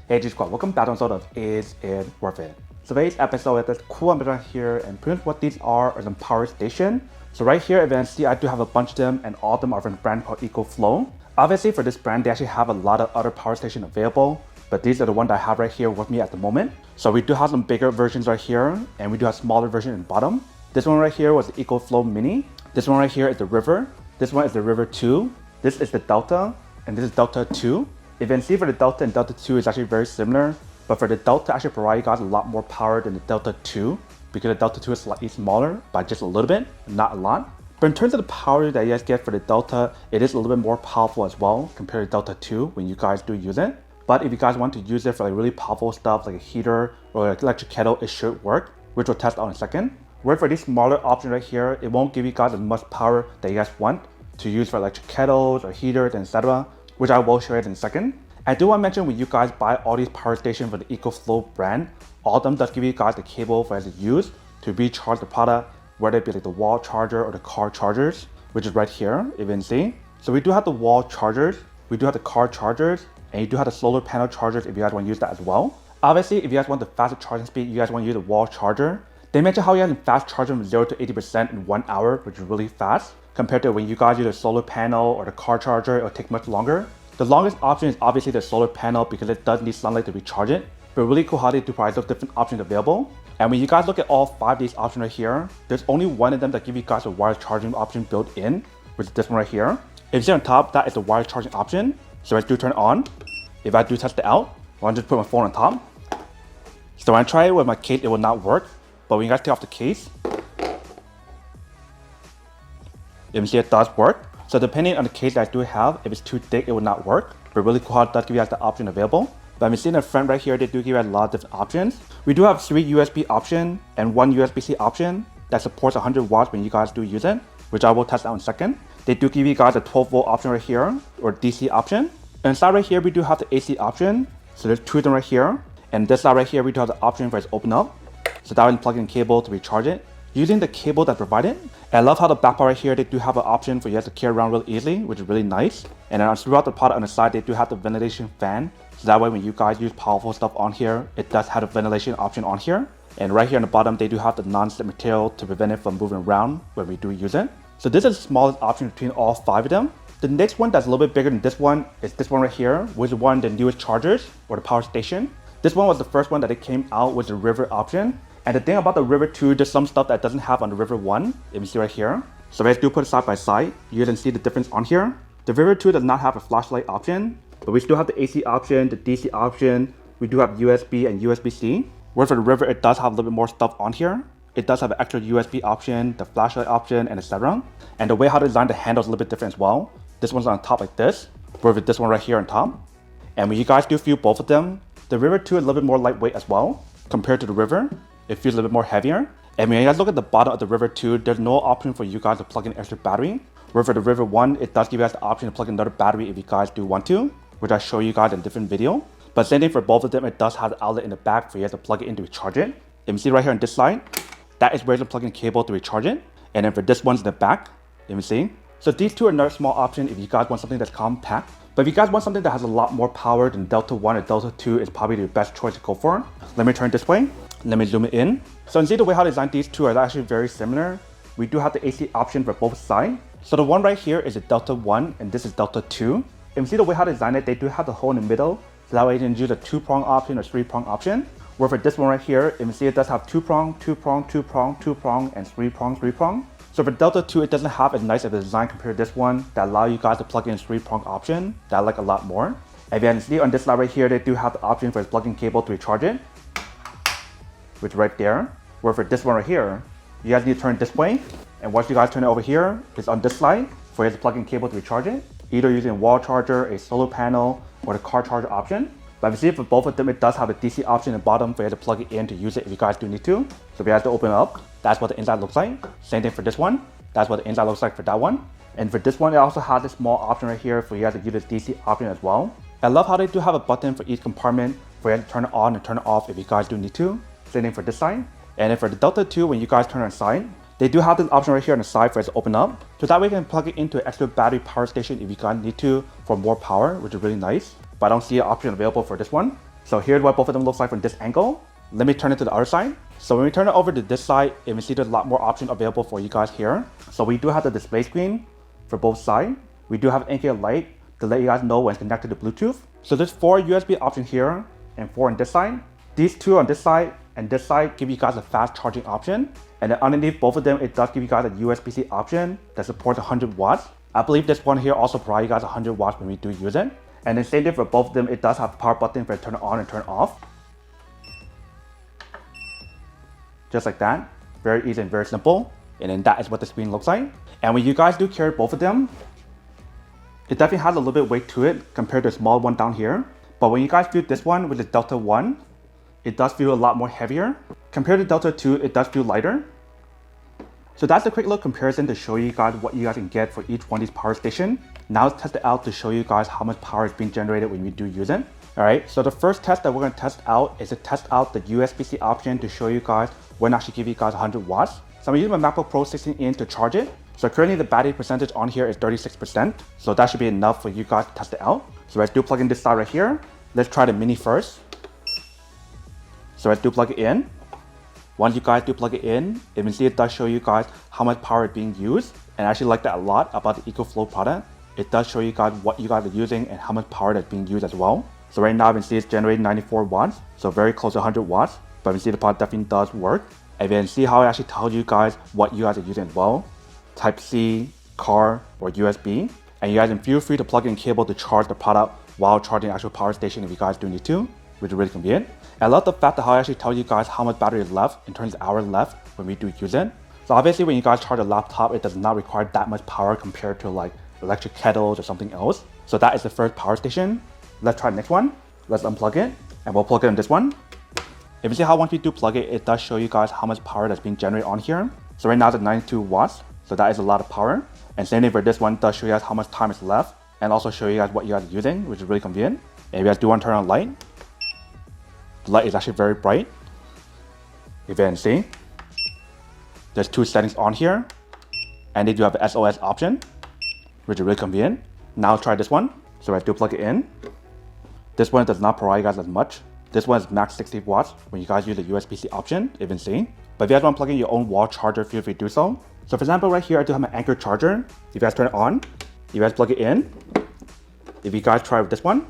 Hey G Squad, welcome back to episode of Is It Worth It? So today's episode is this cool ambassador here, and pretty much what these are some power station. So right here, if you can see, I do have a bunch of them, and all of them are from a brand called Ecoflow. Obviously for this brand, they actually have a lot of other power station available, but these are the one that I have right here with me at the moment. So we do have some bigger versions right here, and we do have smaller version in the bottom. This one right here was the Ecoflow Mini. This one right here is the River. This one is the River 2. This is the Delta, and this is Delta 2. If you can see for the Delta and Delta 2 is actually very similar, but for the Delta actually provide you guys a lot more power than the Delta 2, because the Delta 2 is slightly smaller by just a little bit, not a lot. But in terms of the power that you guys get for the Delta, it is a little bit more powerful as well compared to Delta 2 when you guys do use it. But if you guys want to use it for like really powerful stuff like a heater or like electric kettle, it should work, which we'll test out in a second. Where for these smaller options right here, it won't give you guys as much power that you guys want to use for electric kettles or heaters, etc., which I will show you in a second. I do want to mention when you guys buy all these power stations for the Ecoflow brand, all of them does give you guys the cable for us to use to recharge the product, whether it be like the wall charger or the car chargers, which is right here, if you can see. So we do have the wall chargers, we do have the car chargers, and you do have the solar panel chargers if you guys want to use that as well. Obviously, if you guys want the faster charging speed, you guys want to use the wall charger. They mentioned how you guys can fast charge them from 0 to 80% in 1 hour, which is really fast. Compared to when you guys use a solar panel or the car charger, it'll take much longer. The longest option is obviously the solar panel because it does need sunlight to recharge it. But really cool how they do provide those different options available. And when you guys look at all 5 of these options right here, there's only one of them that give you guys a wireless charging option built in, which is this one right here. If you see on top, that is the wireless charging option. So I do turn it on. If I do test it out, I'll just put my phone on top. So when I try it with my case, it will not work. But when you guys take off the case, you can see it does work. So depending on the case that I do have, if it's too thick, it will not work. But really cool how it does give you guys the option available. But you see in the front right here, they do give you a lot of different options. We do have 3 USB option and 1 USB-C option that supports 100 watts when you guys do use it, which I will test out in a second. They do give you guys a 12 volt option right here, or DC option. And inside right here, we do have the AC option. So there's 2 of them right here. And this side right here, we do have the option for it to open up. So that way, plug in cable to recharge it using the cable that's provided. And I love how the back part right here, they do have an option for you guys to carry around really easily, which is really nice. And then throughout the product on the side, they do have the ventilation fan. So that way, when you guys use powerful stuff on here, it does have a ventilation option on here. And right here on the bottom, they do have the non-slip material to prevent it from moving around when we do use it. So this is the smallest option between all 5 of them. The next one that's a little bit bigger than this one is this one right here, which is one of the newest chargers or the power station. This one was the first one that it came out with the River option. And the thing about the River 2, there's some stuff that doesn't have on the River 1, if you see right here. So if I do put it side by side, you can see the difference on here. The River 2 does not have a flashlight option, but we still have the AC option, the DC option. We do have USB and USB-C. Where for the River, it does have a little bit more stuff on here. It does have an extra USB option, the flashlight option, and etc. And the way how to design the handle is a little bit different as well. This one's on top like this, where with this one right here on top. And when you guys do feel both of them, the River 2 is a little bit more lightweight as well compared to the River. It feels a little bit more heavier. And when you guys look at the bottom of the River 2, there's no option for you guys to plug in extra battery. Where for the River 1, it does give you guys the option to plug in another battery if you guys do want to, which I'll show you guys in a different video. But same thing for both of them, it does have the outlet in the back for you guys to plug it in to recharge it. If you see right here on this side, that is where you plug in cable to recharge it. And then for this one's in the back, you can see. So these two are another small option if you guys want something that's compact. But if you guys want something that has a lot more power than Delta 1 or Delta 2 is probably the best choice to go for. Let me turn this way. Let me zoom it in. So you see the way how to design these two are actually very similar. We do have the AC option for both sides. So the one right here is a Delta 1 and this is Delta 2. If you see the way how to design it, they do have the hole in the middle. So that way you can use a 2-prong option or 3-prong option. Where for this one right here, if you see it does have 2-prong, 2-prong, 2-prong, 2-prong, and 3-prong, 3-prong. So for Delta 2, it doesn't have as nice of a design compared to this one that allow you guys to plug in a 3-prong option that I like a lot more. And you can see on this side right here, they do have the option for a plug-in cable to recharge it, which is right there. Where for this one right here, you guys need to turn it this way. And once you guys turn it over here, it's on this side for you to plug in cable to recharge it, either using a wall charger, a solar panel, or the car charger option. But if you see for both of them, it does have a DC option at the bottom for you to plug it in to use it if you guys do need to. So if you have to open it up, that's what the inside looks like. Same thing for this one. That's what the inside looks like for that one. And for this one, it also has a small option right here for you guys to use the DC option as well. I love how they do have a button for each compartment for you to turn it on and turn it off if you guys do need to. Same thing for this side. And then for the Delta 2, when you guys turn it on the side, they do have this option right here on the side for it to open up. So that way you can plug it into an extra battery power station if you guys need to for more power, which is really nice. But I don't see an option available for this one. So here's what both of them looks like from this angle. Let me turn it to the other side. So when we turn it over to this side, you can see there's a lot more options available for you guys here. So we do have the display screen for both sides. We do have an indicator light to let you guys know when it's connected to Bluetooth. So there's 4 USB options here and 4 on this side. These 2 on this side and this side give you guys a fast charging option. And then underneath both of them, it does give you guys a USB-C option that supports 100 watts. I believe this one here also provides you guys 100 watts when we do use it. And then same thing for both of them, it does have a power button for turn on and turn off. Just like that, very easy and very simple. And then that is what the screen looks like. And when you guys do carry both of them, it definitely has a little bit of weight to it compared to the small one down here. But when you guys feel this one with the Delta 1, it does feel a lot more heavier. Compared to Delta 2, it does feel lighter. So that's a quick little comparison to show you guys what you guys can get for each one of these power stations. Now let's test it out to show you guys how much power is being generated when we do use it. Alright, so the first test that we're going to test out is to test out the USB-C option to show you guys when I actually give you guys 100 watts. So I'm using my MacBook Pro 16-inch to charge it. So currently the battery percentage on here is 36%. So that should be enough for you guys to test it out. So let's do plug in this side right here. Let's try the mini first. So let's do plug it in. Once you guys do plug it in, you can see it does show you guys how much power is being used. And I actually like that a lot about the Ecoflow product. It does show you guys what you guys are using and how much power that's being used as well. So right now you can see it's generating 94 watts. So very close to 100 watts. But you can see the product definitely does work. And you can see how it actually tells you guys what you guys are using as well. Type-C, car, or USB. And you guys can feel free to plug in cable to charge the product while charging the actual power station if you guys do need to, which is really convenient. And I love the fact that how I actually tell you guys how much battery is left in terms of hours left when we do use it. So obviously when you guys charge a laptop, it does not require that much power compared to like electric kettles or something else. So that is the first power station. Let's try the next one. Let's unplug it and we'll plug it in this one. If you see how once we do plug it, it does show you guys how much power that's being generated on here. So right now it's at 92 watts. So that is a lot of power. And same thing for this one, does show you guys how much time is left and also show you guys what you guys are using, which is really convenient. And if you guys do want to turn on light, the light is actually very bright. If you can see, there's 2 settings on here and they do have the SOS option, which is really convenient. Now let's try this one. So I do plug it in. This one does not provide you guys as much. This one is max 60 watts when you guys use the USB-C option, if you can see. But if you guys want to plug in your own wall charger, feel free to do so. So for example, right here, I do have my Anchor charger. If you guys turn it on, you guys plug it in. If you guys try with this one,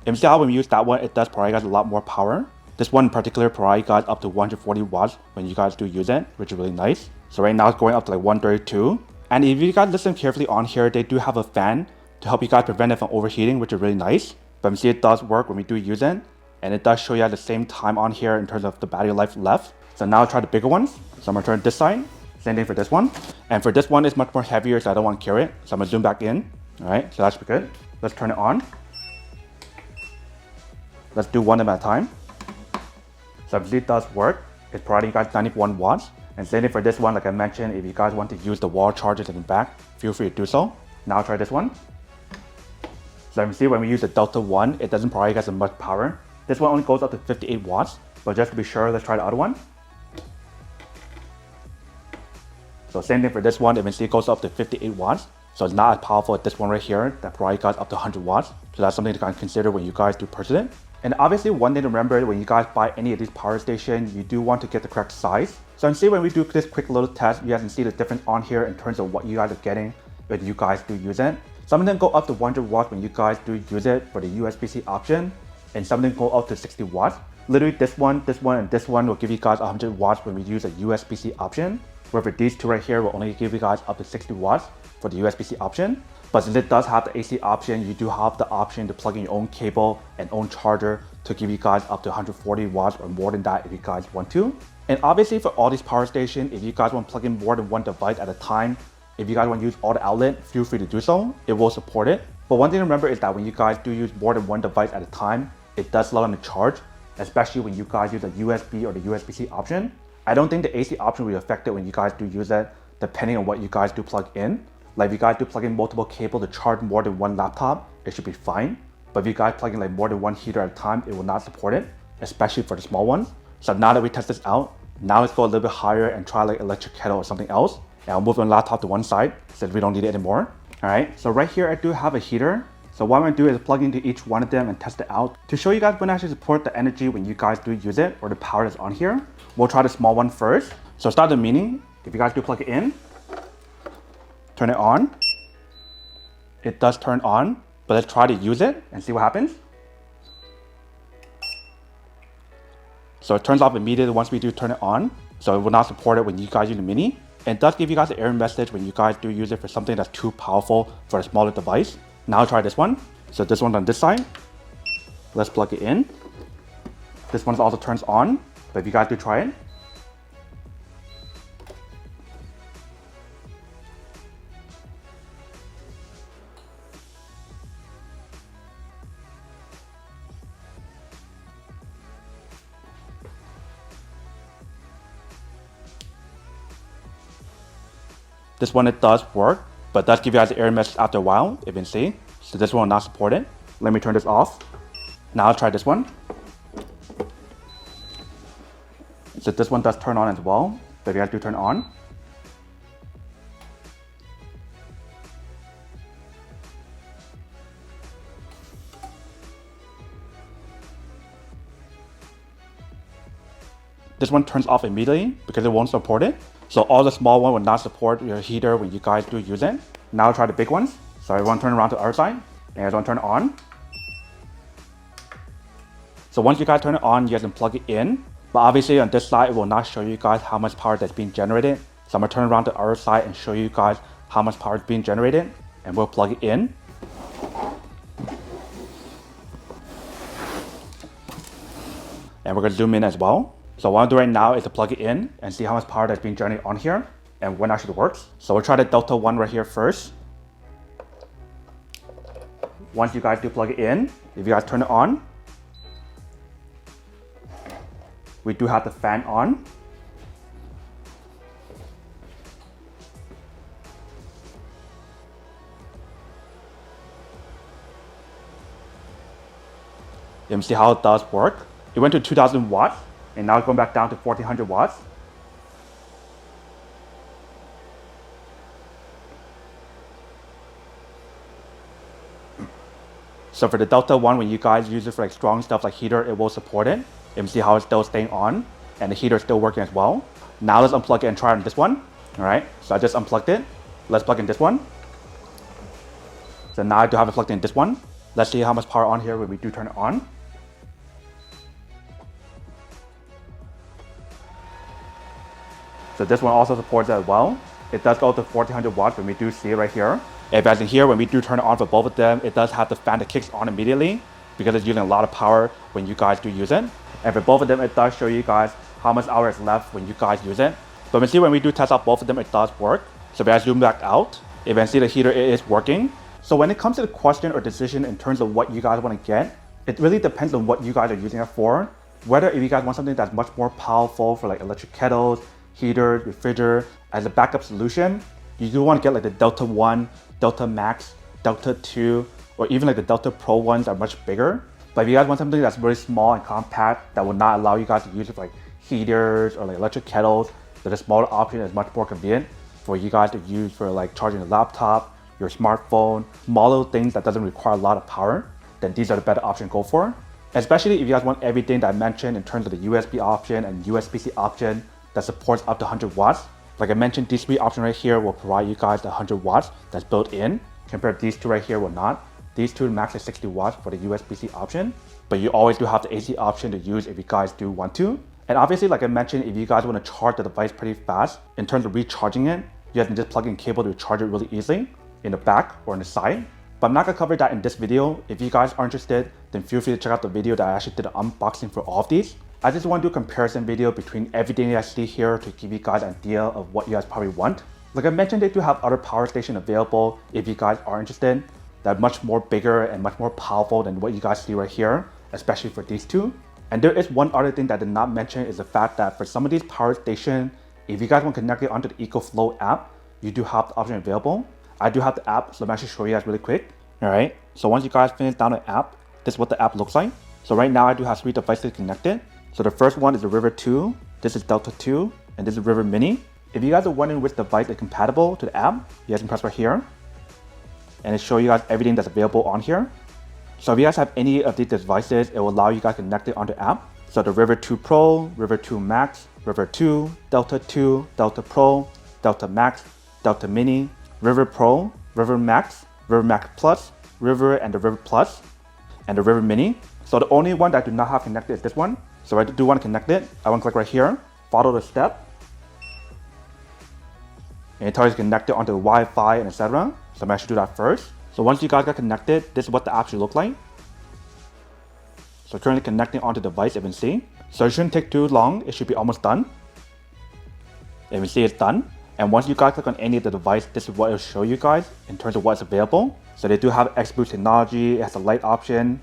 and see how when we use that one, it does provide you guys a lot more power. This one in particular provides you guys up to 140 watts when you guys do use it, which is really nice. So right now it's going up to like 132. And if you guys listen carefully on here, they do have a fan to help you guys prevent it from overheating, which is really nice. But you see it does work when we do use it. And it does show you at the same time on here in terms of the battery life left. So now I'll try the bigger ones. So I'm gonna turn this side. Same thing for this one. And for this one, it's much more heavier, so I don't want to carry it. So I'm gonna zoom back in. All right, so that should be good. Let's turn it on. Let's do one at a time. So it does work. It's providing you guys 91 watts. And same thing for this one, like I mentioned, if you guys want to use the wall chargers in the back, feel free to do so. Now I'll try this one. So you can see when we use the Delta 1, it doesn't provide you guys as much power. This one only goes up to 58 watts. But just to be sure, let's try the other one. So same thing for this one, you can see it goes up to 58 watts. So it's not as powerful as this one right here that provides you guys up to 100 watts. So that's something to kind of consider when you guys do purchase it. And obviously one thing to remember when you guys buy any of these power stations, you do want to get the correct size. So you can see when we do this quick little test, you guys can see the difference on here in terms of what you guys are getting when you guys do use it. Some of them go up to 100 watts when you guys do use it for the USB-C option. And some of them go up to 60 watts. Literally this one, and this one will give you guys 100 watts when we use a USB-C option. Where for these two right here will only give you guys up to 60 watts for the USB-C option. But since it does have the AC option, you do have the option to plug in your own cable and own charger to give you guys up to 140 watts or more than that if you guys want to. And obviously for all these power stations, if you guys want to plug in more than one device at a time, if you guys want to use all the outlet, feel free to do so. It will support it. But one thing to remember is that when you guys do use more than one device at a time, it does slow down the charge, especially when you guys use a USB or the USB-C option. I don't think the AC option will be affected when you guys do use it, depending on what you guys do plug in. Like if you guys do plug in multiple cables to charge more than one laptop, it should be fine. But if you guys plug in like more than one heater at a time, it will not support it, especially for the small ones. So now that we test this out, now let's go a little bit higher and try like electric kettle or something else. And I'll move the laptop to one side since we don't need it anymore. All right, so right here I do have a heater. So what I'm going to do is plug into each one of them and test it out to show you guys when I actually support the energy when you guys do use it or the power that's on here. We'll try the small one first. So start the mini. If you guys do plug it in, turn it on. It does turn on, but let's try to use it and see what happens. So it turns off immediately once we do turn it on. So it will not support it when you guys use the mini. And it does give you guys an error message when you guys do use it for something that's too powerful for a smaller device. Now try this one. So this one's on this side. Let's plug it in. This one also turns on, but if you guys do try it. This one, it does work, but does give you guys an error message after a while, if you can see. So this one will not support it. Let me turn this off. Now I'll try this one. So this one does turn on as well, but if you guys do turn on. This one turns off immediately because it won't support it. So all the small one will not support your heater when you guys do use it. Now I'll try the big ones. So everyone turn around to the other side and everyone turn it on. So once you guys turn it on, you guys can plug it in. But obviously on this side, it will not show you guys how much power that's being generated. So I'm gonna turn around to the other side and show you guys how much power is being generated, and we'll plug it in. And we're gonna zoom in as well. So what I'm doing right now is to plug it in and see how much power that's being generated on here and when it actually works. So we'll try the Delta one right here first. Once you guys do plug it in, if you guys turn it on, we do have the fan on. You can see how it does work. It went to 2000 watts. And now it's going back down to 1400 watts. So for the Delta one, when you guys use it for like strong stuff like heater, it will support it. You can see how it's still staying on and the heater is still working as well. Now let's unplug it and try on this one. All right, so I just unplugged it. Let's plug in this one. So now I do have it plugged in this one. Let's see how much power on here when we do turn it on. So this one also supports it as well. It does go to 1400 watts when we do see it right here. If as in here, when we do turn it on for both of them, it does have the fan that kicks on immediately because it's using a lot of power when you guys do use it. And for both of them, it does show you guys how much hour is left when you guys use it. But when we do test out both of them, it does work. So if I zoom back out, if I see the heater, it is working. So when it comes to the question or decision in terms of what you guys want to get, it really depends on what you guys are using it for. Whether if you guys want something that's much more powerful for like electric kettles, heaters, refrigerator, as a backup solution, you do want to get like the Delta 1, Delta Max, Delta 2, or even like the Delta Pro ones that are much bigger. But if you guys want something that's really small and compact that will not allow you guys to use it for like heaters or like electric kettles, then the smaller option is much more convenient for you guys to use for like charging a laptop, your smartphone, small little things that doesn't require a lot of power, then these are the better option to go for. Especially if you guys want everything that I mentioned in terms of the USB option and USB-C option that supports up to 100 watts. Like I mentioned, these three options right here will provide you guys the 100 watts that's built in, compared to these two right here will not. These two max is 60 watts for the USB-C option, but you always do have the AC option to use if you guys do want to. And obviously, like I mentioned, if you guys want to charge the device pretty fast, in terms of recharging it, you guys can just plug in cable to charge it really easily in the back or on the side. But I'm not gonna cover that in this video. If you guys are interested, then feel free to check out the video that I actually did an unboxing for all of these. I just want to do a comparison video between everything that I see here to give you guys an idea of what you guys probably want. Like I mentioned, they do have other power stations available if you guys are interested. That are much more bigger and much more powerful than what you guys see right here, especially for these two. And there is one other thing that I did not mention is the fact that for some of these power stations, if you guys want to connect it onto the Ecoflow app, you do have the option available. I do have the app, so let me actually show you guys really quick. All right, so once you guys finish down the app, this is what the app looks like. So right now I do have 3 devices connected. So the first one is the River 2, this is Delta 2, and this is River Mini. If you guys are wondering which device is compatible to the app, you guys can press right here. and it shows you guys everything that's available on here. So if you guys have any of these devices, it will allow you guys to connect it onto the app. So the River 2 Pro, River 2 Max, River 2, Delta 2, Delta Pro, Delta Max, Delta Mini, River Pro, River Max Plus, River and the River Plus, and the River Mini. So the only one that I do not have connected is this one. So I do want to connect it. I want to click right here, follow the step, and it tells you to connect it onto the Wi-Fi and etc. So I'm going to do that first. So once you guys got connected, this is what the app should look like. So currently connecting onto the device, you can see. So it shouldn't take too long. It should be almost done. You can see it's done. And once you guys click on any of the device, this is what it'll show you guys in terms of what's available. So they do have X-Boost technology. It has a light option.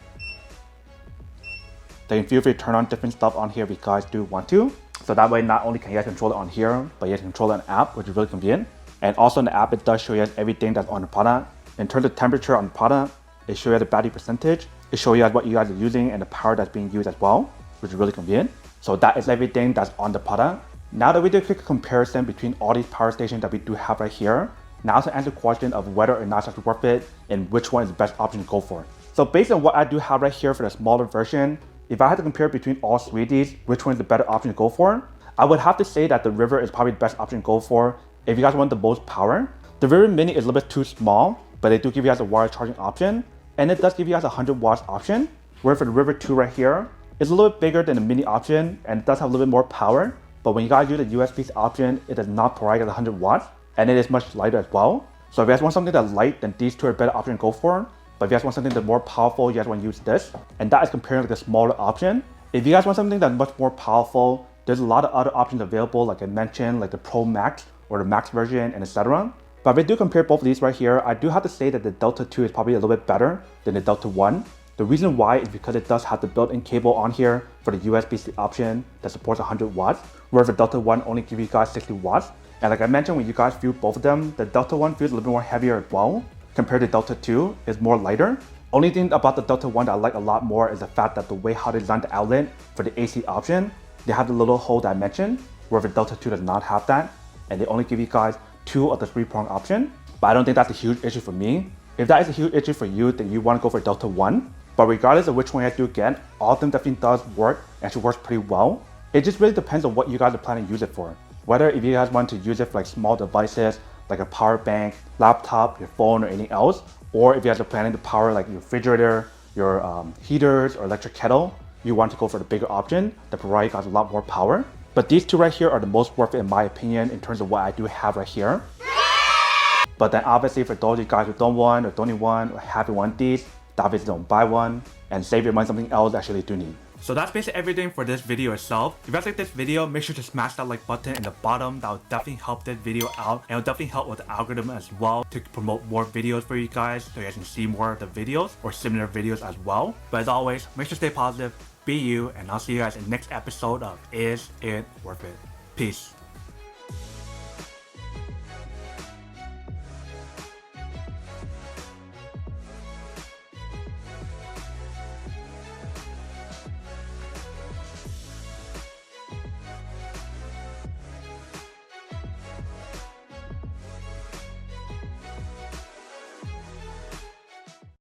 They can feel free to turn on different stuff on here if you guys do want to. So that way, not only can you guys control it on here, but you guys control it on the app, which is really convenient. And also in the app, it does show you guys everything that's on the product. In terms of temperature on the product, it shows you the battery percentage. It shows you guys what you guys are using and the power that's being used as well, which is really convenient. So that is everything that's on the product. Now that we did a quick comparison between all these power stations that we do have right here, now to answer the question of whether or not it's worth it and which one is the best option to go for. So based on what I do have right here for the smaller version, if I had to compare between all three of these, which one is the better option to go for, I would have to say that the River is probably the best option to go for if you guys want the most power. The River Mini is a little bit too small, but they do give you guys a wireless charging option, and it does give you guys a 100 watts option, where for the River 2 right here, it's a little bit bigger than the Mini option, and it does have a little bit more power, but when you guys use the USB option, it does not provide 100 watts, and it is much lighter as well. So if you guys want something that's light, then these two are a better option to go for. But if you guys want something that's more powerful, you guys want to use this, and that is comparing to the smaller option. If you guys want something that's much more powerful, there's a lot of other options available, like I mentioned, like the Pro Max or the Max version and etc. But if I do compare both of these right here, I do have to say that the Delta 2 is probably a little bit better than the Delta 1. The reason why is because it does have the built-in cable on here for the USB-C option that supports 100 watts, whereas the Delta 1 only gives you guys 60 watts. And like I mentioned, when you guys feel both of them, the Delta 1 feels a little bit more heavier as well, compared to Delta 2 is more lighter. Only thing about the Delta 1 that I like a lot more is the fact that the way how they designed the outlet for the AC option, they have the little hole that I mentioned, where the Delta 2 does not have that, and they only give you guys 2 of the 3-prong option. But I don't think that's a huge issue for me. If that is a huge issue for you, then you want to go for Delta 1. But regardless of which one you guys do get, all of them definitely does work and actually works pretty well. It just really depends on what you guys are planning to use it for. Whether if you guys want to use it for like small devices, like a power bank, laptop, your phone, or anything else, or if you guys are planning to power like your refrigerator, your heaters, or electric kettle, you want to go for the bigger option that provides you guys a lot more power. But these two right here are the most worth it in my opinion in terms of what I do have right here. But then obviously for those of you guys who don't want or don't need one or haven't want these, obviously don't buy one and save your money on something else actually do need. So that's basically everything for this video itself. If you guys like this video, make sure to smash that like button in the bottom. That will definitely help this video out, and it will definitely help with the algorithm as well to promote more videos for you guys so you guys can see more of the videos or similar videos as well. But as always, make sure to stay positive, be you, and I'll see you guys in the next episode of Is It Worth It? Peace.